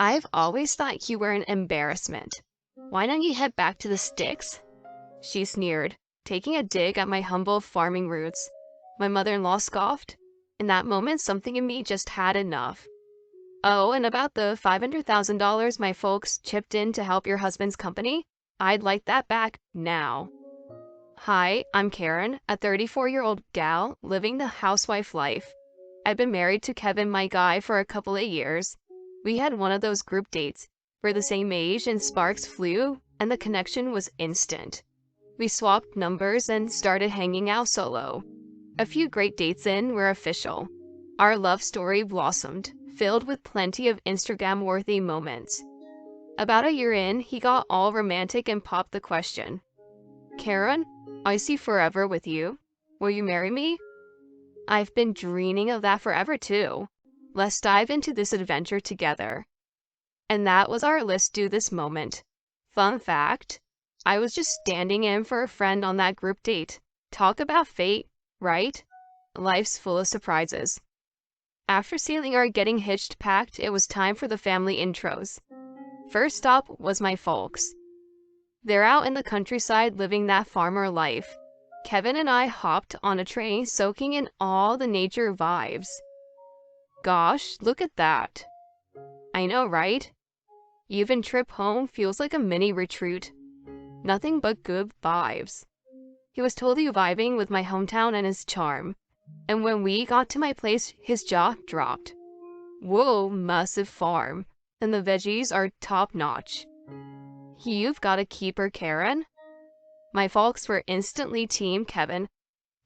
I've always thought you were an embarrassment. Why don't you head back to the sticks? She sneered, taking a dig at my humble farming roots. My mother-in-law scoffed. In that moment, something in me just had enough. Oh, and about the $500,000 my folks chipped in to help your husband's company? I'd like that back now. Hi, I'm Karen, a 34-year-old gal living the housewife life. I've been married to Kevin, my guy, for a couple of years. We had one of those group dates. We're the same age and sparks flew, and the connection was instant. We swapped numbers and started hanging out solo. A few great dates in, we're official. Our love story blossomed, filled with plenty of Instagram-worthy moments. About a year in, he got all romantic and popped the question. Karen, I see forever with you. Will you marry me? I've been dreaming of that forever too. Let's dive into this adventure together. And that was our let's do this moment. Fun fact, I was just standing in for a friend on that group date. Talk about fate, right? Life's full of surprises. After sealing our getting hitched pact, it was time for the family intros. First stop was my folks. They're out in the countryside living that farmer life. Kevin and I hopped on a train soaking in all the nature vibes. Gosh, look at that. I know, right? Even trip home feels like a mini retreat. Nothing but good vibes. He was totally vibing with my hometown and his charm. And when we got to my place, his jaw dropped. Whoa, massive farm. And the veggies are top-notch. You've got a keeper, Karen. My folks were instantly Team Kevin.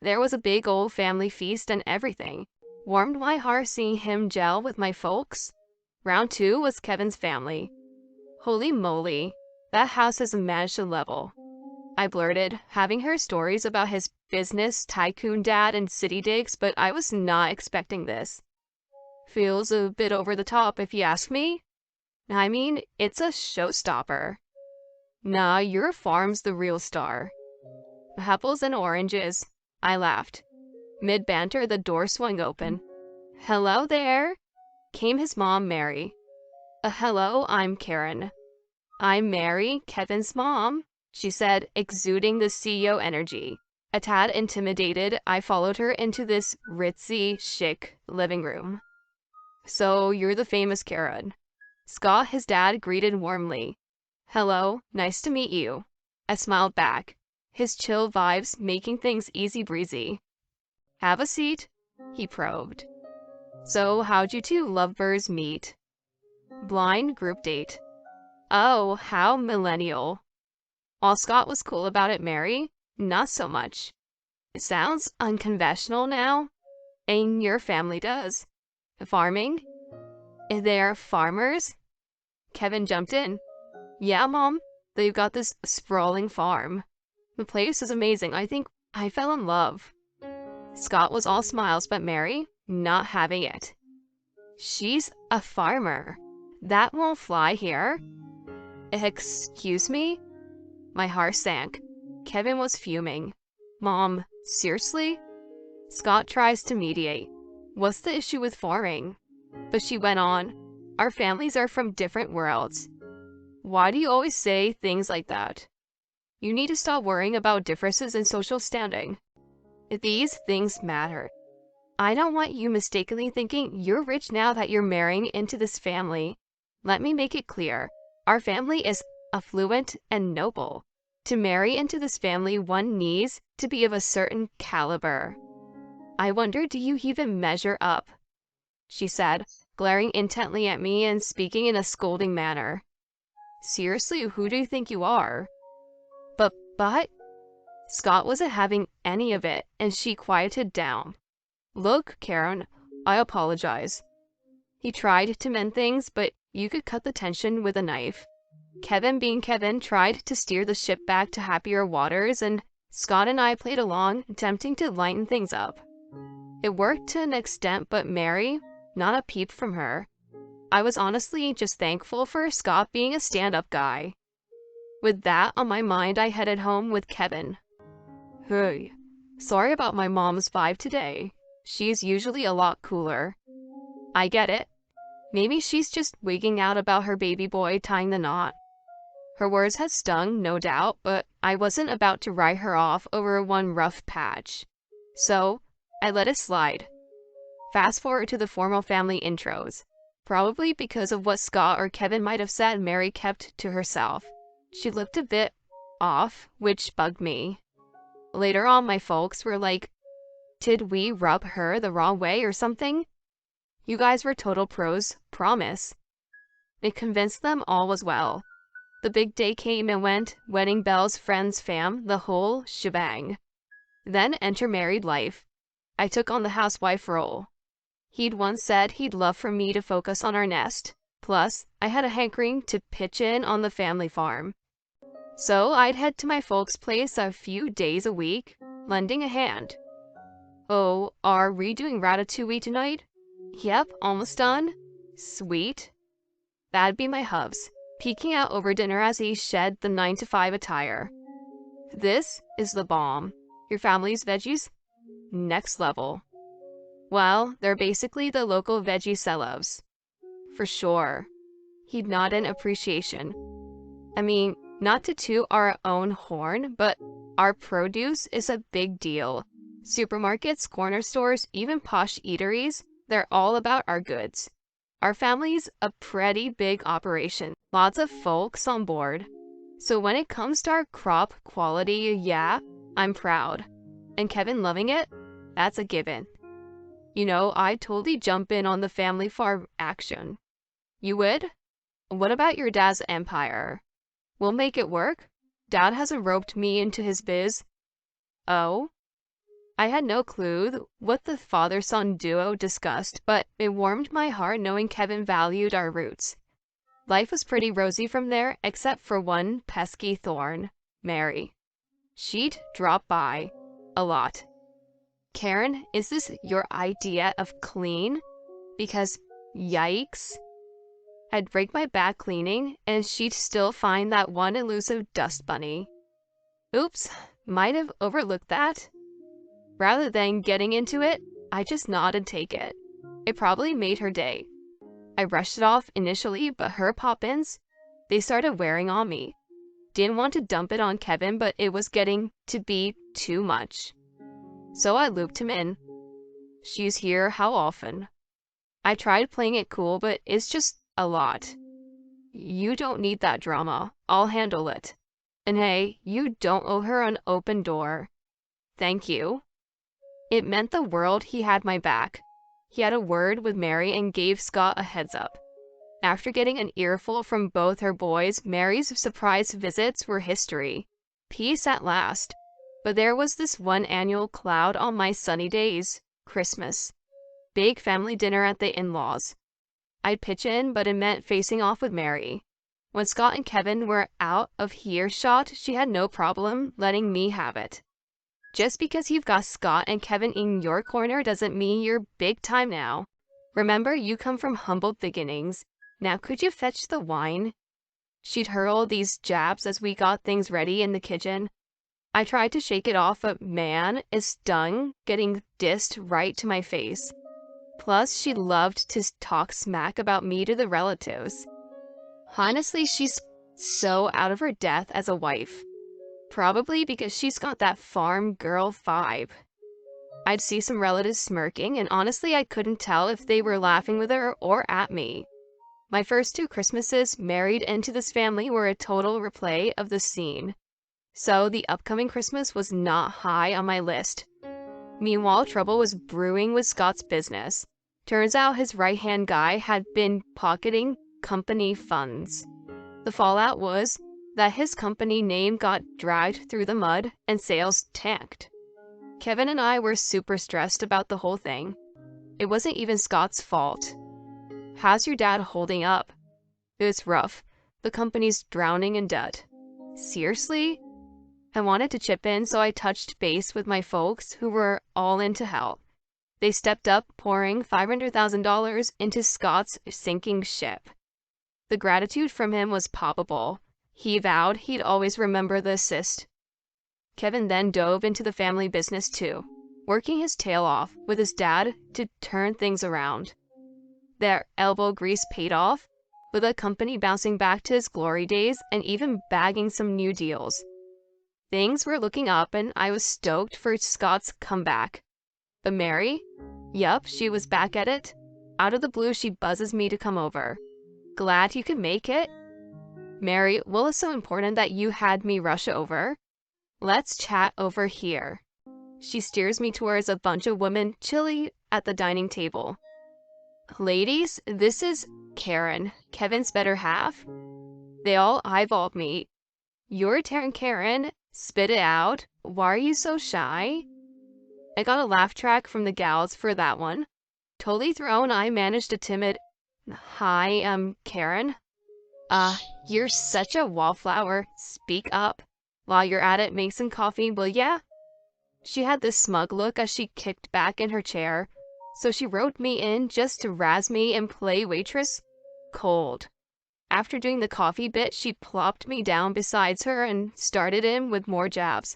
There was a big old family feast and everything. Warmed my heart seeing him gel with my folks. Round two was Kevin's family. Holy moly, that house has managed to level. I blurted, having heard stories about his business tycoon dad and city digs, but I was not expecting this. Feels a bit over the top if you ask me. I mean, it's a showstopper. Nah, your farm's the real star. Apples and oranges, I laughed. Mid-banter, the door swung open. Hello there, came his mom, Mary. Hello, I'm Karen. I'm Mary, Kevin's mom, she said, exuding the CEO energy. A tad intimidated, I followed her into this ritzy, chic living room. So, you're the famous Karen. Scott, his dad, greeted warmly. Hello, nice to meet you. I smiled back, his chill vibes making things easy breezy. Have a seat, he probed. So, how'd you two lovebirds meet? Blind group date. Oh, how millennial. While Scott was cool about it, Mary, not so much. It sounds unconventional now. And your family does. Farming? They're farmers? Kevin jumped in. Yeah, Mom, they've got this sprawling farm. The place is amazing. I think I fell in love. Scott was all smiles, but Mary, not having it. She's a farmer. That won't fly here. Excuse me? My heart sank. Kevin was fuming. Mom, seriously? Scott tries to mediate. What's the issue with farming? But she went on. Our families are from different worlds. Why do you always say things like that? You need to stop worrying about differences in social standing. These things matter. I don't want you mistakenly thinking you're rich now that you're marrying into this family. Let me make it clear. Our family is affluent and noble. To marry into this family, one needs to be of a certain caliber. I wonder, do you even measure up? She said, glaring intently at me and speaking in a scolding manner. Seriously, who do you think you are? But, Scott wasn't having any of it, and she quieted down. Look, Karen, I apologize. He tried to mend things, but you could cut the tension with a knife. Kevin, being Kevin, tried to steer the ship back to happier waters, and Scott and I played along, attempting to lighten things up. It worked to an extent, but Mary, not a peep from her. I was honestly just thankful for Scott being a stand-up guy. With that on my mind, I headed home with Kevin. Hey, sorry about my mom's vibe today. She's usually a lot cooler. I get it. Maybe she's just wigging out about her baby boy tying the knot. Her words had stung, no doubt, but I wasn't about to write her off over one rough patch. So, I let it slide. Fast forward to the formal family intros. Probably because of what Scott or Kevin might have said, Mary kept to herself. She looked a bit off, which bugged me. Later on, my folks were like, did we rub her the wrong way or something? You guys were total pros, promise. It convinced them all was well. The big day came and went, wedding bells, friends, fam, the whole shebang. Then enter married life. I took on the housewife role. He'd once said he'd love for me to focus on our nest. Plus, I had a hankering to pitch in on the family farm. So I'd head to my folks' place a few days a week, lending a hand. Oh, are we doing ratatouille tonight? Yep, almost done. Sweet. That'd be my hubs, peeking out over dinner as he shed the 9 to 5 attire. This is the bomb. Your family's veggies? Next level. Well, they're basically the local veggie sell-offs. For sure. He'd nod in appreciation. I mean, not to toot our own horn, but our produce is a big deal. Supermarkets, corner stores, even posh eateries, they're all about our goods. Our family's a pretty big operation. Lots of folks on board. So when it comes to our crop quality, yeah, I'm proud. And Kevin loving it? That's a given. You know, I'd totally jump in on the family farm action. You would? What about your dad's empire? We'll make it work. Dad hasn't roped me into his biz. Oh? I had no clue what the father-son duo discussed, but it warmed my heart knowing Kevin valued our roots. Life was pretty rosy from there, except for one pesky thorn, Mary. She'd drop by. A lot. Karen, is this your idea of clean? Because, yikes. I'd break my back cleaning, and she'd still find that one elusive dust bunny. Oops, might have overlooked that. Rather than getting into it, I just nod and take it. It probably made her day. I brushed it off initially, but her pop-ins, they started wearing on me. Didn't want to dump it on Kevin, but it was getting to be too much. So I looped him in. She's here how often? I tried playing it cool, but it's just a lot. You don't need that drama. I'll handle it. And hey, you don't owe her an open door. Thank you. It meant the world he had my back. He had a word with Mary and gave Scott a heads up. After getting an earful from both her boys, Mary's surprise visits were history. Peace at last. But there was this one annual cloud on my sunny days, Christmas. Big family dinner at the in-laws. I'd pitch in, but it meant facing off with Mary. When Scott and Kevin were out of earshot, she had no problem letting me have it. Just because you've got Scott and Kevin in your corner doesn't mean you're big time now. Remember, you come from humble beginnings. Now could you fetch the wine? She'd hurl these jabs as we got things ready in the kitchen. I tried to shake it off, but man, it stung, getting dissed right to my face. Plus, she loved to talk smack about me to the relatives. Honestly, she's so out of her depth as a wife. Probably because she's got that farm girl vibe. I'd see some relatives smirking, and honestly I couldn't tell if they were laughing with her or at me. My first 2 Christmases married into this family were a total replay of the scene. So the upcoming Christmas was not high on my list. Meanwhile, trouble was brewing with Scott's business. Turns out his right-hand guy had been pocketing company funds. The fallout was that his company name got dragged through the mud and sales tanked. Kevin and I were super stressed about the whole thing. It wasn't even Scott's fault. How's your dad holding up? It's rough. The company's drowning in debt. Seriously? I wanted to chip in, so I touched base with my folks who were all in to help. They stepped up, pouring $500,000 into Scott's sinking ship. The gratitude from him was palpable. He vowed he'd always remember the assist. Kevin then dove into the family business too, working his tail off with his dad to turn things around. Their elbow grease paid off, with the company bouncing back to its glory days and even bagging some new deals. Things were looking up and I was stoked for Scott's comeback. But Mary? Yup, she was back at it. Out of the blue, she buzzes me to come over. Glad you could make it? Mary, what was so important that you had me rush over? Let's chat over here. She steers me towards a bunch of women chilly at the dining table. Ladies, this is Karen, Kevin's better half. They all eyeballed me. You're Karen, spit it out. Why are you so shy? I got a laugh track from the gals for that one. Totally thrown, I managed a timid, "Hi, I'm Karen." You're such a wallflower. Speak up. While you're at it, make some coffee, will ya? She had this smug look as she kicked back in her chair, so she wrote me in just to razz me and play waitress. Cold. After doing the coffee bit, she plopped me down beside her and started in with more jabs.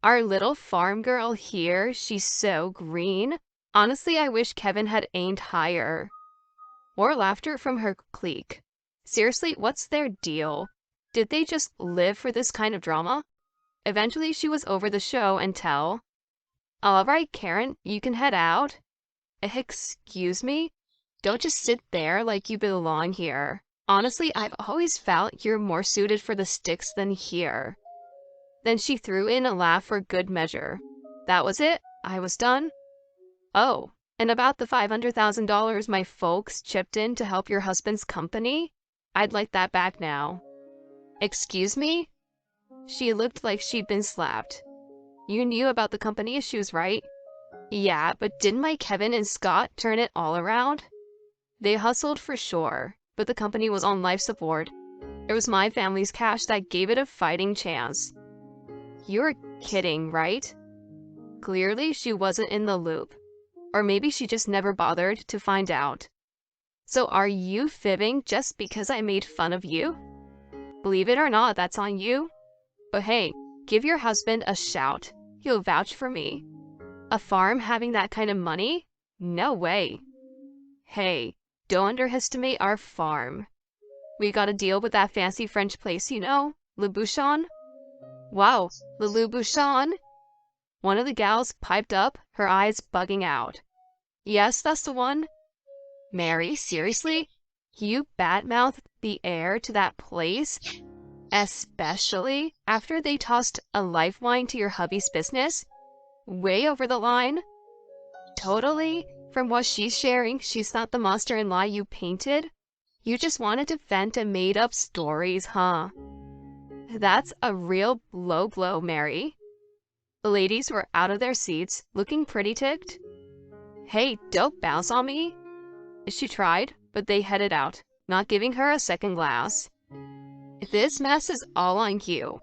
Our little farm girl here, she's so green. Honestly, I wish Kevin had aimed higher. More laughter from her clique. Seriously, what's their deal? Did they just live for this kind of drama? Eventually, she was over the show and tell. All right, Karen, you can head out. Excuse me? Don't just sit there like you belong here. Honestly, I've always felt you're more suited for the sticks than here. Then she threw in a laugh for good measure. That was it? I was done? Oh, and about the $500,000 my folks chipped in to help your husband's company? I'd like that back now. Excuse me? She looked like she'd been slapped. You knew about the company issues, right? Yeah, but didn't my Kevin and Scott turn it all around? They hustled for sure, but the company was on life support. It was my family's cash that gave it a fighting chance. You're kidding, right? Clearly, she wasn't in the loop. Or maybe she just never bothered to find out. So are you fibbing just because I made fun of you? Believe it or not, that's on you. But hey, give your husband a shout. He'll vouch for me. A farm having that kind of money? No way. Hey, don't underestimate our farm. We got a deal with that fancy French place, you know, Le Bouchon. Wow, Le Bouchon? One of the gals piped up, her eyes bugging out. Yes, that's the one. Mary, seriously? You badmouth the heir to that place? Especially after they tossed a lifeline to your hubby's business? Way over the line? Totally. From what she's sharing, she's not the monster-in-law you painted. You just wanted to vent and made up stories, huh? That's a real low blow, Mary. The ladies were out of their seats, looking pretty ticked. Hey, don't bounce on me. She tried, but they headed out, not giving her a second glass. This mess is all on you.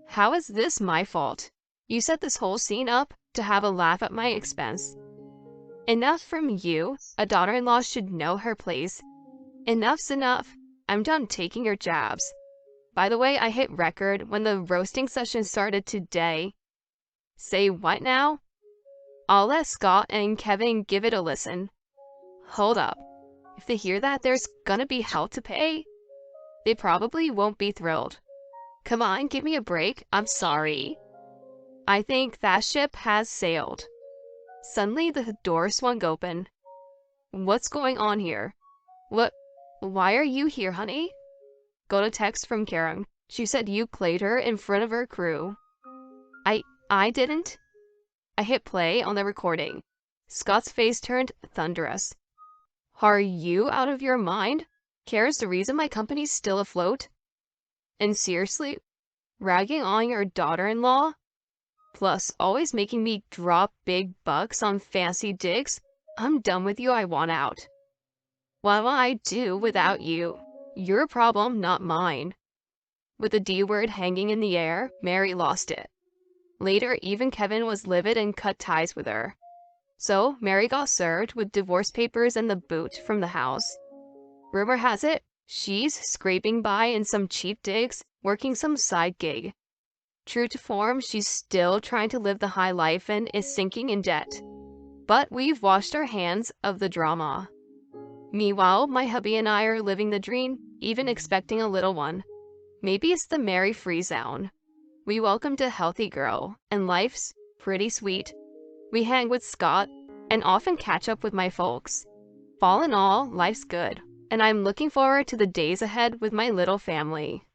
How is this my fault? You set this whole scene up to have a laugh at my expense. Enough from you. A daughter-in-law should know her place. Enough's enough. I'm done taking your jabs. By the way, I hit record when the roasting session started today. Say what now? I'll let Scott and Kevin give it a listen. Hold up. If they hear that, there's gonna be hell to pay. They probably won't be thrilled. Come on, give me a break. I'm sorry. I think that ship has sailed. Suddenly, the door swung open. What's going on here? Why are you here, honey? Got a text from Karen. She said you played her in front of her crew. I didn't. I hit play on the recording. Scott's face turned thunderous. Are you out of your mind? Karen's the reason my company's still afloat? And seriously? Ragging on your daughter-in-law? Plus, always making me drop big bucks on fancy digs? I'm done with you, I want out. What will I do without you? Your problem, not mine. With the D word hanging in the air, Mary lost it. Later, even Kevin was livid and cut ties with her. So, Mary got served with divorce papers and the boot from the house. Rumor has it, she's scraping by in some cheap digs, working some side gig. True to form, she's still trying to live the high life and is sinking in debt. But we've washed our hands of the drama. Meanwhile, my hubby and I are living the dream, even expecting a little one. Maybe it's the Mary free zone. We welcomed a healthy girl, and life's pretty sweet. We hang with Scott, and often catch up with my folks. All in all, life's good, and I'm looking forward to the days ahead with my little family.